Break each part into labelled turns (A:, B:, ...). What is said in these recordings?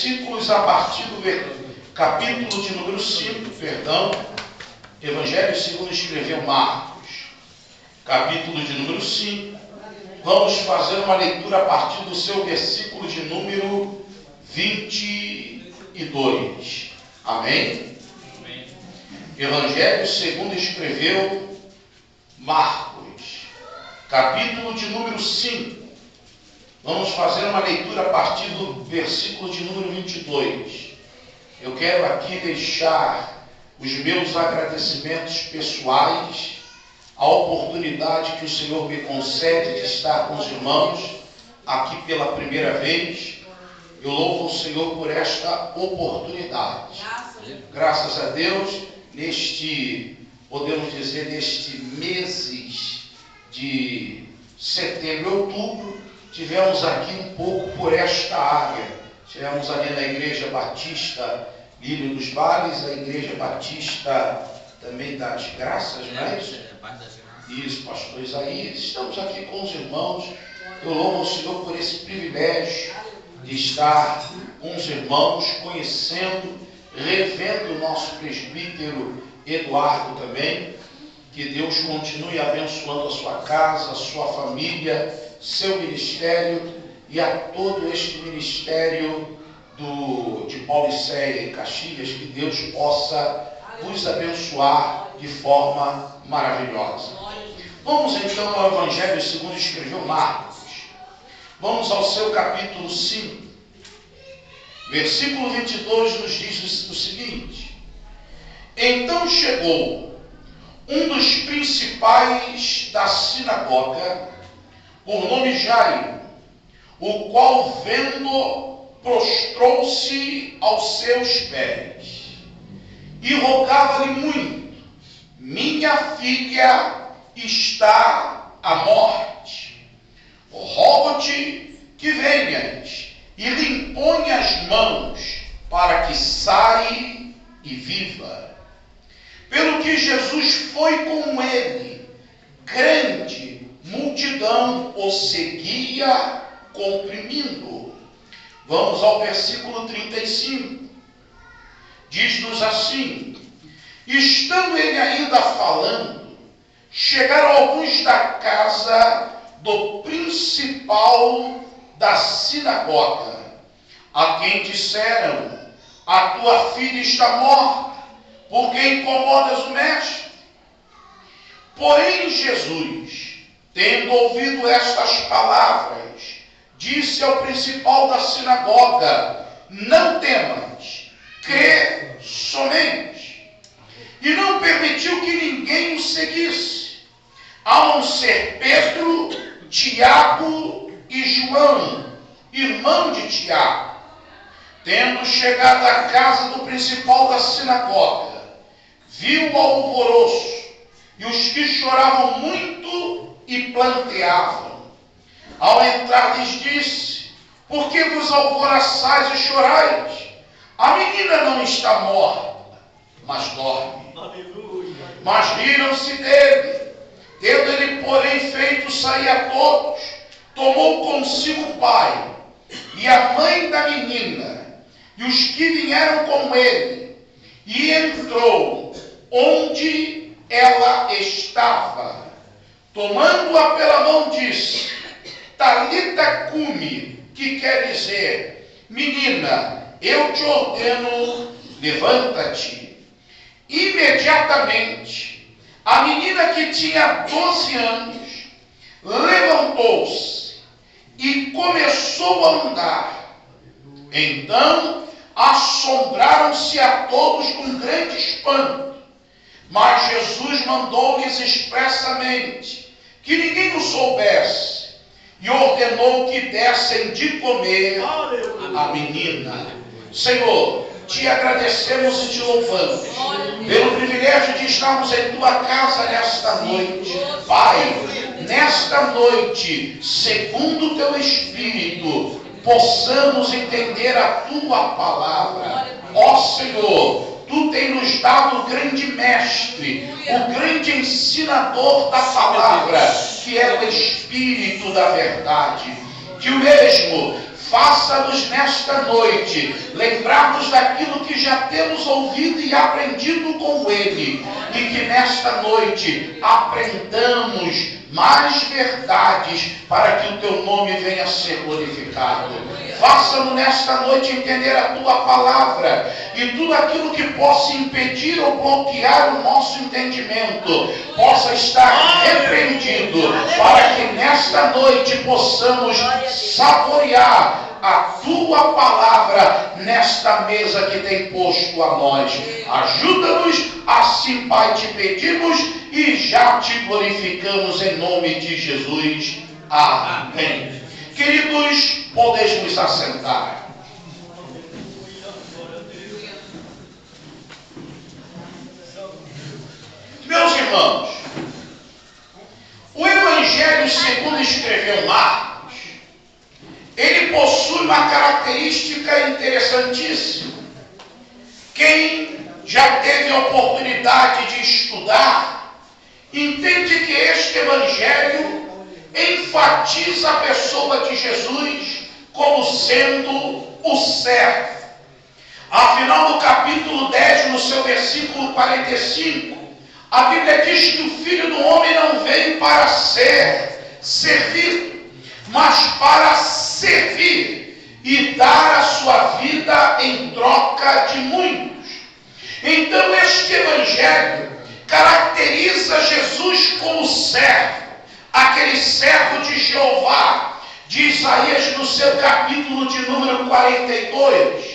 A: versículos a partir do capítulo de número 5, Evangelho segundo escreveu Marcos, capítulo de número 5. Vamos fazer uma leitura a partir do seu versículo de número 22. Amém? Amém. Evangelho segundo escreveu Marcos, capítulo de número 5. Vamos fazer uma leitura a partir do versículo de número 22. Eu quero aqui deixar os meus agradecimentos pessoais, a oportunidade que o Senhor me concede de estar com os irmãos aqui pela primeira vez. Eu louvo o Senhor por esta oportunidade. Graças a Deus, podemos dizer, neste meses de setembro e outubro, tivemos aqui um pouco por esta área. Tivemos ali na Igreja Batista Lírio dos Vales, a Igreja Batista também das Graças, não é isso? Isso, pastor Isaías. Estamos aqui com os irmãos. Eu louvo ao Senhor por esse privilégio de estar com os irmãos, conhecendo, revendo o nosso presbítero Eduardo também. Que Deus continue abençoando a sua casa, a sua família, seu ministério e a todo este ministério de Paulicéia e Caxias. Que Deus possa vos abençoar de forma maravilhosa. Vamos então ao Evangelho segundo escreveu Marcos. Vamos ao seu capítulo 5. Versículo 22 nos diz o seguinte: Então chegou um dos principais da sinagoga, por nome Jairo, o qual, vendo, prostrou-se aos seus pés e rogava-lhe muito: Minha filha está à morte. Rogo-te que venhas e lhe impõe as mãos para que saia e viva. Pelo que Jesus foi com ele, grande multidão o seguia, comprimindo. Vamos ao versículo 35. Diz-nos assim: Estando ele ainda falando, chegaram alguns da casa do principal da sinagoga, a quem disseram: A tua filha está morta, por que incomodas o mestre? Porém Jesus, tendo ouvido estas palavras, disse ao principal da sinagoga: Não temas, crê somente. E não permitiu que ninguém o seguisse, a não ser Pedro, Tiago e João, irmão de Tiago. Tendo chegado à casa do principal da sinagoga, viu o alvoroço e os que choravam muito e planteavam. Ao entrar lhes disse: Por que vos alvoroçais e chorais? A menina não está morta, mas dorme. Aleluia. Mas riram-se dele. Tendo ele, porém, feito sair a todos, tomou consigo o pai e a mãe da menina e os que vieram com ele, e entrou onde ela estava. Tomando-a pela mão, disse: Talita cumi, que quer dizer: Menina, eu te ordeno, levanta-te. Imediatamente, a menina, que tinha 12 anos, levantou-se e começou a andar. Então assombraram-se a todos com grande espanto. Mas Jesus mandou-lhes expressamente que ninguém o soubesse, e ordenou que dessem de comer a menina. Senhor, te agradecemos e te louvamos pelo privilégio de estarmos em tua casa nesta noite. Pai, nesta noite, segundo o teu Espírito, possamos entender a tua palavra. Ó Senhor, tu tens nos dado o grande mestre, o grande ensinador da palavra, que é o Espírito da verdade. Que o mesmo faça-nos nesta noite lembrarmos daquilo que já temos ouvido e aprendido com Ele, e que nesta noite aprendamos mais verdades para que o Teu nome venha a ser glorificado. Faça-nos nesta noite entender a Tua palavra, e tudo aquilo que possa impedir ou bloquear o nosso entendimento possa estar repreendido, para que nesta noite possamos saborear a Tua palavra nesta mesa que tem posto a nós. Ajuda-nos, assim, Pai, te pedimos e já te glorificamos em nome de Jesus. Amém. Queridos, podeis nos assentar. Meus irmãos, o Evangelho segundo escreveu Marcos, ele possui uma característica interessantíssima. Quem já teve a oportunidade de estudar, entende que este Evangelho enfatiza a pessoa de Jesus como sendo o servo. Afinal, no capítulo 10, no seu versículo 45, a Bíblia diz que o Filho do Homem não veio para ser servido, mas para servir e dar a sua vida em troca de muitos. Então, este Evangelho caracteriza Jesus como servo, aquele servo de Jeová, de Isaías no seu capítulo de número 42.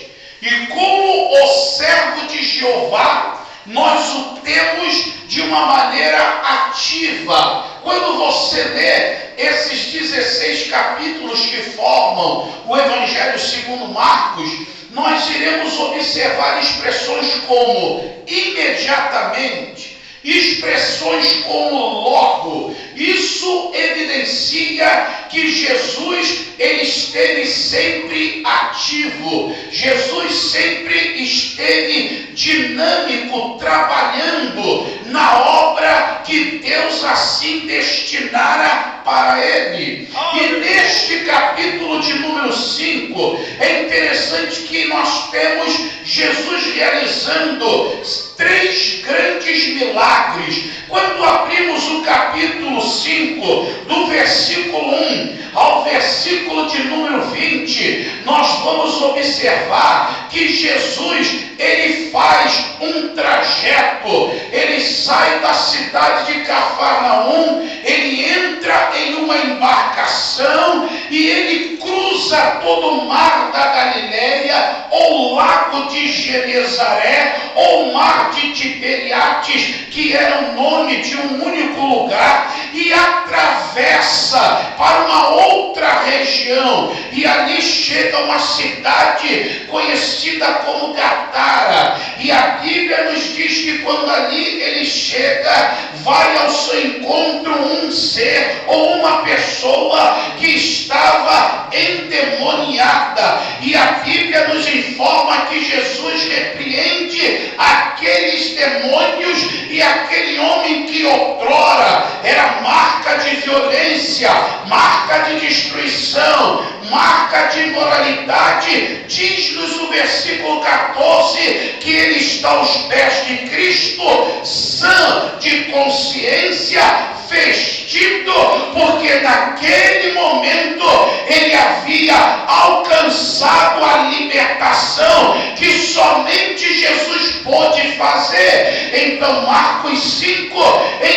A: E como o servo de Jeová, nós o temos de uma maneira ativa. Quando você lê esses 16 capítulos que formam o Evangelho segundo Marcos, nós iremos observar expressões como imediatamente, expressões como logo. Isso evidencia que Jesus, ele esteve sempre ativo. Jesus sempre esteve dinâmico, trabalhando na obra que Deus assim destinara para ele. E neste capítulo de número 5, é interessante que nós temos Jesus realizando 3 grandes milagres. Quando abrimos o capítulo 5, do versículo 1 ao versículo de número 20, nós vamos observar que Jesus, ele faz um trajeto. Ele sai da cidade de Cafarnaum, ele entra em uma embarcação e ele cruza todo o mar da Galileia, ou o lago de Genezaré, ou o mar de Tiberiades, que era o nome de um único lugar, e atravessa para uma outra região, e ali chega uma cidade conhecida como Gadara. E a Bíblia nos diz que quando ali ele chega, vai ao seu encontro um ser ou uma pessoa que estava endemoniada, e a Bíblia nos informa que Jesus repreende aqueles demônios, e aquele homem que outrora era marca de violência, marca de destruição, marca de imoralidade, diz-nos o versículo 14 que ele está aos pés de Cristo, sã de consciência, vestido, porque naquele momento ele havia alcançado a libertação que somente Jesus pôde fazer. Então Marcos 5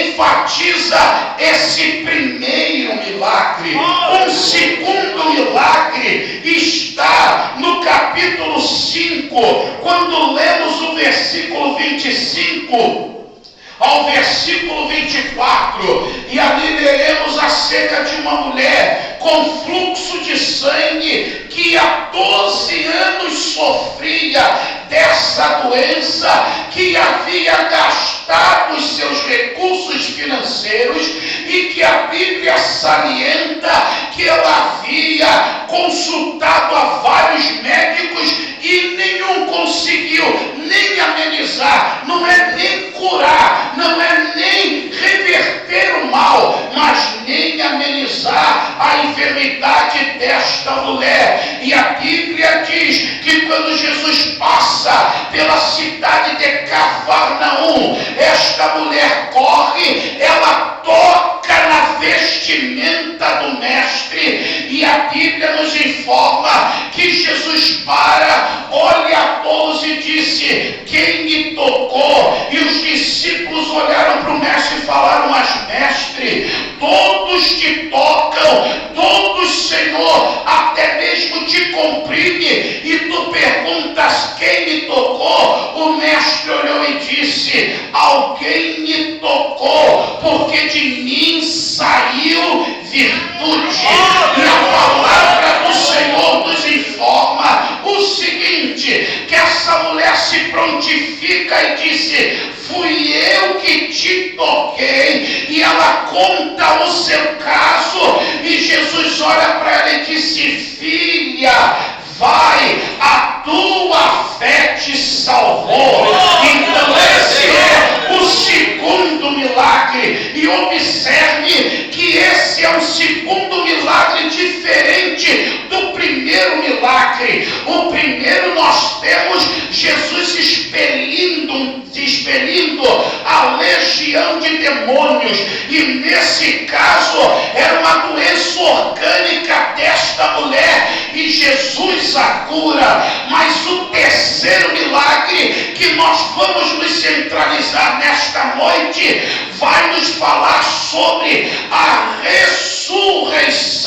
A: enfatiza esse primeiro milagre. Um segundo milagre está no capítulo 5, quando lemos o versículo 25 ao versículo 24, e ali leremos acerca de uma mulher com fluxo de sangue que há 12 anos sofria dessa doença, que havia gastado os seus recursos financeiros, e que a Bíblia salienta que ela havia consultado a vários médicos e nenhum conseguiu nem amenizar, não é nem curar, não é nem reverter o mal, mas nem amenizar a enfermidade desta mulher. E a Jesus passa pela cidade de Cafarnaum, esta mulher corre, ela toca na vestimenta do mestre, e a Bíblia nos informa que Jesus olha a todos e disse: quem me tocou? E os discípulos olharam para o mestre e falaram: mas mestre, todos te tocam, todos, Senhor, até mesmo te comprime, e tu perguntas: quem me tocou? O mestre olhou e disse: alguém me tocou, porque de mim saiu virtude. E a palavra do Senhor nos informa o seguinte, que essa mulher se prontifica e disse: fui eu que te toquei. E ela conta o seu caso, e Jesus olha para ela e disse: filha, vai, a tua fé te salvou. Então esse é o segundo milagre, e observe que esse é um segundo milagre diferente do primeiro milagre. O primeiro nós temos Jesus expelindo a legião de demônios, e nesse caso era uma doença orgânica desta mulher, e Jesus a cura. Mas o terceiro milagre que nós vamos nos centralizar nesta noite vai nos falar sobre a ressurreição,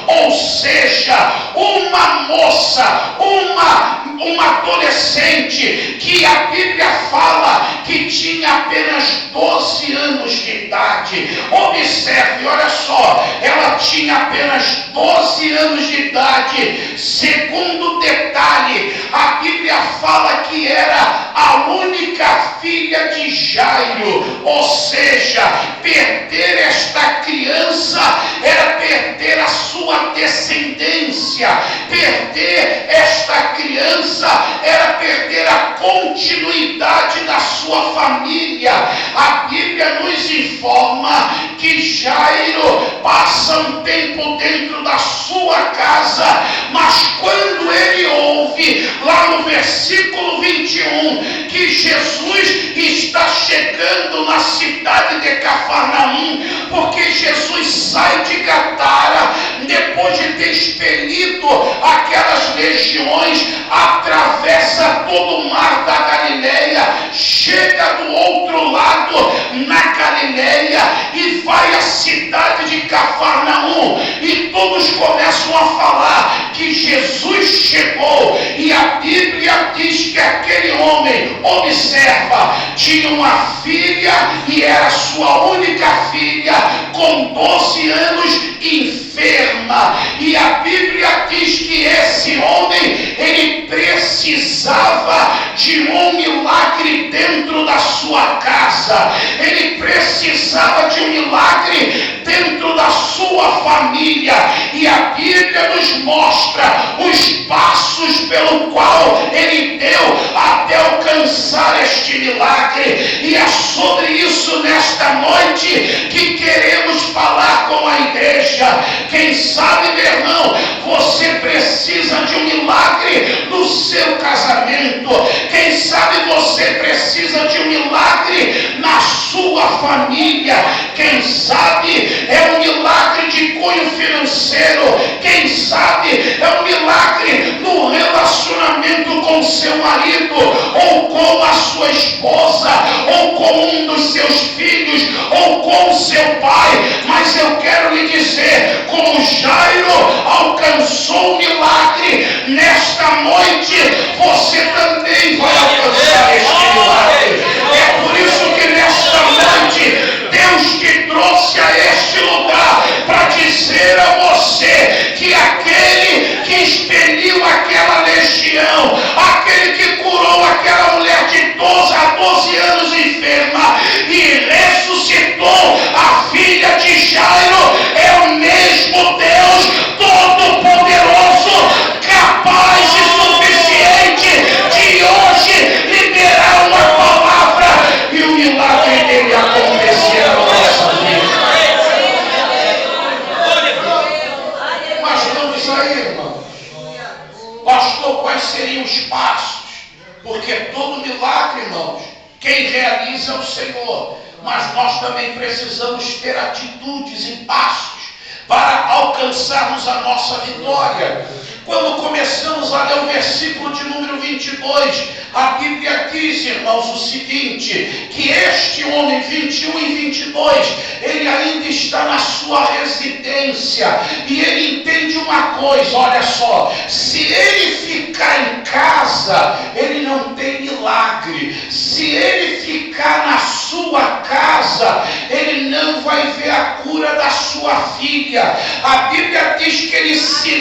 A: ou seja, uma moça, uma adolescente que a Bíblia fala que tinha apenas 12 anos de idade. Observe, olha só, ela tinha apenas 12 anos de idade. Segundo detalhe, a Bíblia fala que era a única filha de Jairo, ou seja, perder esta criança era perder a sua descendência, perder esta criança era perder a continuidade da sua família. A Bíblia nos informa que Jairo passa um tempo dentro da sua casa, mas quando ele ouve, lá no versículo 21, que Jesus está chegando na cidade de Cafarnaum, porque Jesus sai de Gadara, depois de ter expelido aquelas legiões, atravessa todo o mar da Galileia, chega do outro lado, na Galileia, e vai à cidade de Cafarnaum, e todos começam a falar que Jesus chegou, e a Bíblia diz que aquele homem, observa, tinha uma filha, e era sua única filha, com 12 anos, enferma, e a Bíblia diz que esse homem, ele precisava de um milagre dentro da sua casa, ele precisava de um milagre dentro da sua família, e a Bíblia nos mostra os passos pelo qual ele deu até alcançar este milagre, e é sobre isso nesta noite que queremos falar com a igreja. Quem sabe, meu irmão, você precisa de um milagre no seu casamento, quem sabe você precisa de um milagre na sua família, quem sabe é um milagre de cunho financeiro, quem sabe é um milagre no relacionamento com seu marido, ou com a sua esposa, ou com um dos seus filhos, ou com seu pai. Mas eu quero lhe dizer, como Jairo alcançou o milagre, nesta noite você também vai alcançar este milagre. É por isso que nesta noite Deus te trouxe a este lugar para dizer a você que aquele que expeliu aquela legião, aquele que curou aquela mulher de 12 anos enferma e ressuscitou a filha de Jairo, é o mesmo Deus Todo-Poderoso, capaz e suficiente de hoje liberar uma palavra e o milagre dele acontecer na nossa vida. Mas vamos aí. Porque todo milagre, irmãos, quem realiza é o Senhor. Mas nós também precisamos ter atitudes e passos para alcançarmos a nossa vitória. Quando começamos a ler o versículo de número 22, a Bíblia diz, irmãos, o seguinte, que este homem, 21 e 22, ele ainda está na sua residência, e ele entende uma coisa, olha só, se ele ficar em casa, ele não tem milagre. Se ele ficar na sua casa, ele não vai ver a cura da sua filha. A Bíblia diz que ele se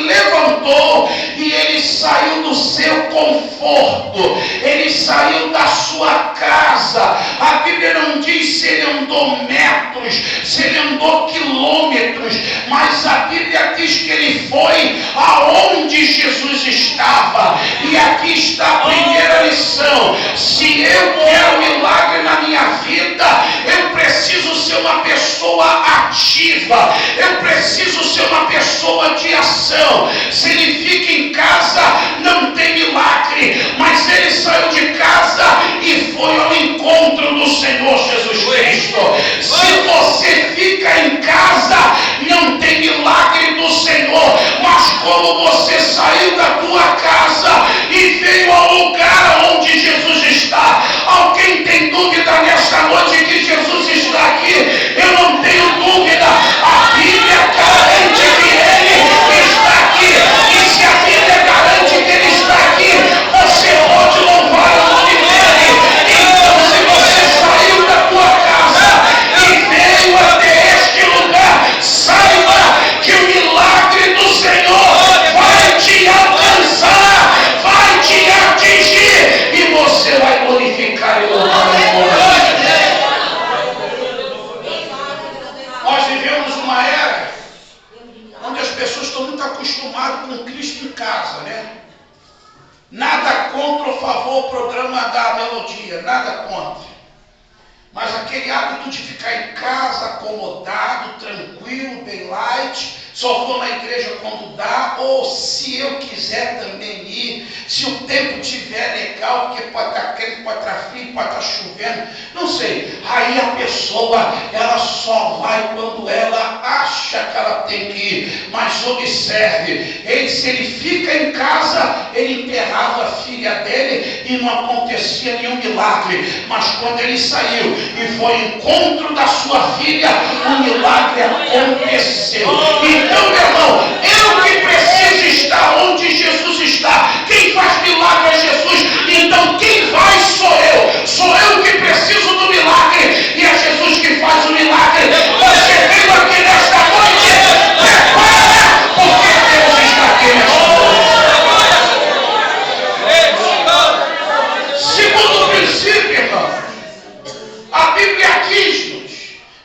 A: levantou e ele saiu do seu conforto, ele saiu da sua casa. A Bíblia não diz se ele andou metros, se ele andou quilômetros, mas a Bíblia diz que ele foi aonde Jesus estava. E aqui está a primeira lição: se eu quero milagre na minha vida, eu preciso ser uma pessoa ativa, eu preciso ser uma pessoa de ação. Se ele fica em casa, não tem milagre, mas ele saiu de casa e foi ao encontro do Senhor Jesus Cristo. Se você fica em casa, não tem milagre do Senhor, mas como você saiu da tua casa e veio ao lugar onde Jesus está. Alguém tem dúvida nesta noite que Jesus está aqui? Eu não tenho dúvida. A Bíblia garante que ele está aqui. E se a Bíblia garante que ele está aqui, você pode louvar o nome dele. Então, se você saiu da tua casa e veio até este lugar, saiba que o milagre do Senhor vai te alcançar, vai te atingir, e você vai glorificar e louvar o nome de Deus. Nós vivemos uma era onde as pessoas estão muito acostumadas com Cristo em casa, né? Nada contra ou favor o programa da melodia, nada contra. Mas aquele hábito de ficar em casa, acomodado, tranquilo, bem light, só vou na igreja quando dá, ou se eu quiser também ir, se o tempo estiver legal, porque pode estar quente, pode estar frio, pode estar chovendo, não sei. Aí a pessoa, ela só vai quando ela acha que ela tem que ir. Mas observe, se ele fica em casa, ele enterrava a filha dele e não acontecia nenhum milagre. Mas quando ele saiu e foi ao encontro da sua filha, o milagre aconteceu. Então, meu irmão, eu que preciso estar onde Jesus está. Quem faz milagre é Jesus. Então quem vai sou eu. Sou eu que preciso do milagre e é Jesus que faz o milagre. Você veio aqui nesta noite, prepara, porque Deus está aqui nesta noite. Segundo princípio, irmão, a Bíblia diz-nos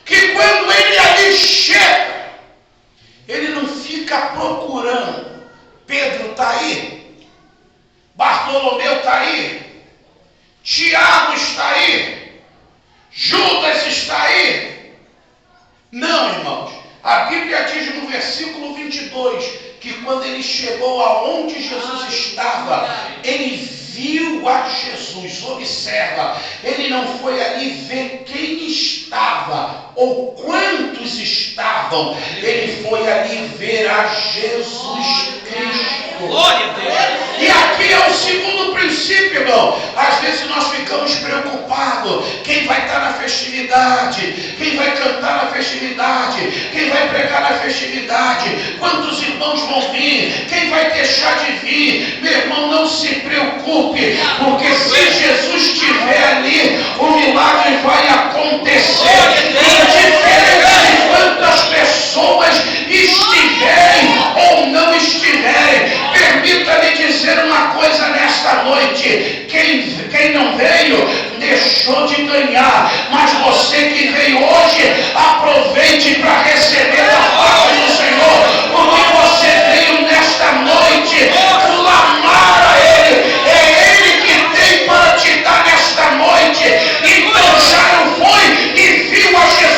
A: que quando ele ali chega, ele não fica procurando. Pedro está aí, Bartolomeu está aí, Tiago está aí, Judas está aí. Não, irmãos. A Bíblia diz no versículo 22 que quando ele chegou aonde Jesus estava, ele viu a Jesus. Observa, ele não foi ali ver quem estava ou quantos estavam, ele foi ali ver a Jesus Cristo.
B: Glória a Deus.
A: E aqui é o segundo princípio, irmão. Às vezes nós ficamos preocupados. Quem vai estar na festividade? Quem vai cantar na festividade? Quem vai pregar na festividade? Quantos irmãos vão vir? Quem vai deixar de vir? Meu irmão, não se preocupe, porque se Jesus estiver ali, o milagre vai acontecer. Indiferente de quantas pessoas estiverem ou não estiverem, permita-me dizer uma coisa nesta noite: quem não veio, deixou de ganhar, mas você que veio hoje, aproveite para receber a parte do Senhor, porque você veio nesta noite clamar a Ele, é Ele que tem para te dar nesta noite. Então já não foi e viu a Jesus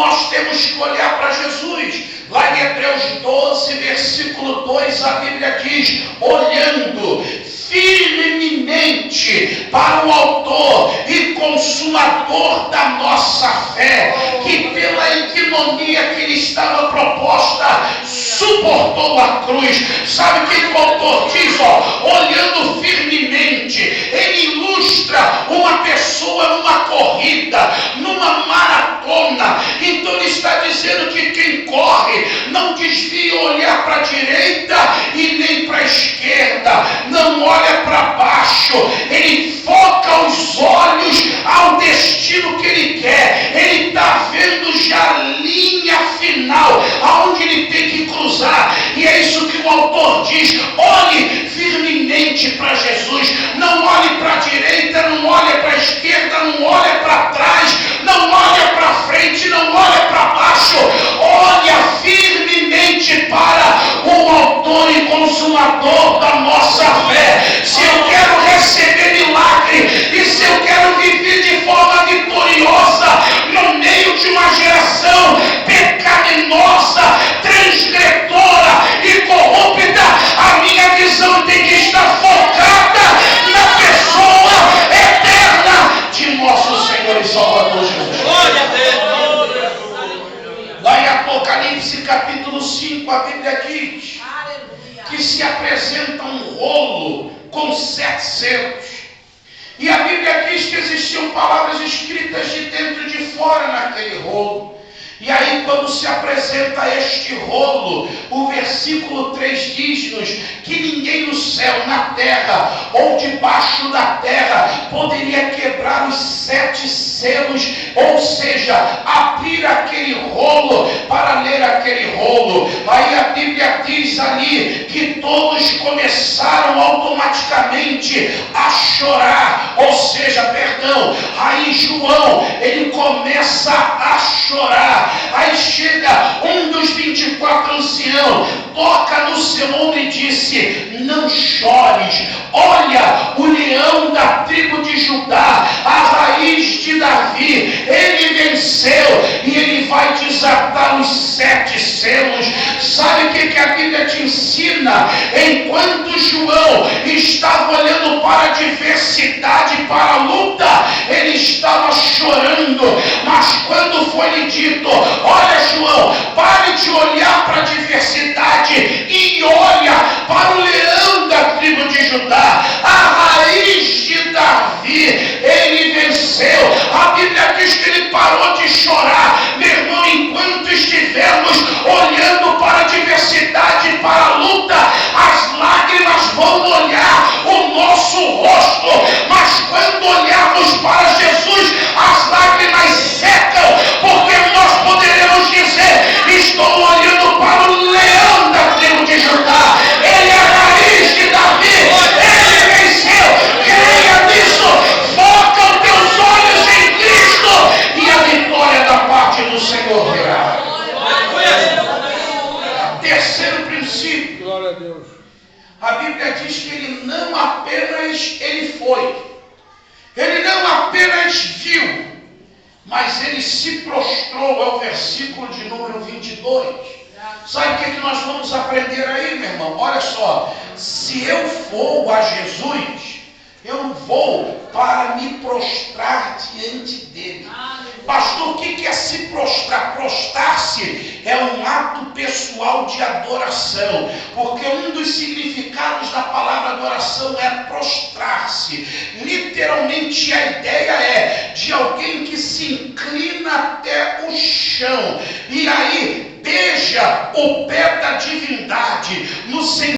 A: nós temos que olhar para Jesus. Lá em Hebreus 12, versículo 2, a Bíblia diz: olhando firmemente para o autor e consumador da nossa fé, que pela ignomia que lhe estava proposta, suportou a cruz. Sabe o que o autor diz? Olhando firmemente, ele ilustra uma pessoa numa corrida, numa maratona. Então ele está dizendo que quem corre não desvia olhar para a direita e nem para a esquerda, não olha para baixo, ele foca os olhos ao destino que ele quer. Ele está vendo já a linha final, aonde ele tem que cruzar. E é isso que o autor diz: olhe firmemente para Jesus. Não olhe para a direita, não olhe para a esquerda, não olhe para trás, não olhe para frente, não olhe para baixo. Olha firmemente para o autor e consumador da nossa fé. Se eu quero receber milagre e se eu quero viver de forma vitoriosa no meio de uma geração pecaminosa, transgressora e corrupta, a minha visão tem que estar focada na pessoa eterna de nosso Senhor e Salvador Jesus.
B: Glória a Deus.
A: Lá em Apocalipse capítulo 5, a Bíblia diz que se apresenta um rolo com 7 selos. E a Bíblia diz que existiam palavras escritas de dentro e de fora naquele rolo. E aí, quando se apresenta este rolo, o versículo 3 diz-nos que ninguém no céu, na terra ou debaixo da terra poderia quebrar os 7 selos, ou seja, abrir aquele rolo para ler aquele rolo. Aí a Bíblia diz ali que todos começaram automaticamente a chorar, ou seja, perdão, aí João, ele começa a chorar. Aí chega um dos 24 anciãos, toca no seu ombro e disse: não chores, olha o leão da tribo de Judá, a raiz de Davi, ele venceu e ele vai desatar os 7 selos. Sabe o que a Bíblia te ensina? Enquanto João estava olhando para a adversidade, para a luta, ele estava chorando. Mas quando foi-lhe dito: olha, João, pare de olhar para a adversidade e olha para o leão da tribo de Judá, a raiz de Davi, ele venceu. A Bíblia diz que ele parou de chorar. Meu irmão, enquanto estivermos olhando para a adversidade, para a luta, as lágrimas vão molhar o nosso rosto, mas quando olharmos para Jesus, as lágrimas secam, porque nós poderemos dizer: estou olhando para o leão da tribo de Judá, ele é a raiz de Davi, ele venceu. Creia nisso, foca os teus olhos em Cristo e a vitória da parte do Senhor virá. Terceiro princípio,
B: Glória a Deus.
A: a Bíblia diz que ele não apenas foi, ele não apenas viu, mas ele se prostrou. É o versículo de número 22. Sabe o que nós vamos aprender aí, meu irmão? Olha só, se eu vou a Jesus, eu não vou para me prostrar diante dele. Pastor, o que é se prostrar? Prostrar-se é um ato pessoal de adoração, porque um dos significados da palavra adoração é prostrar-se. Literalmente a ideia é de alguém que se inclina até o chão e aí beija o pé da divindade, no sentido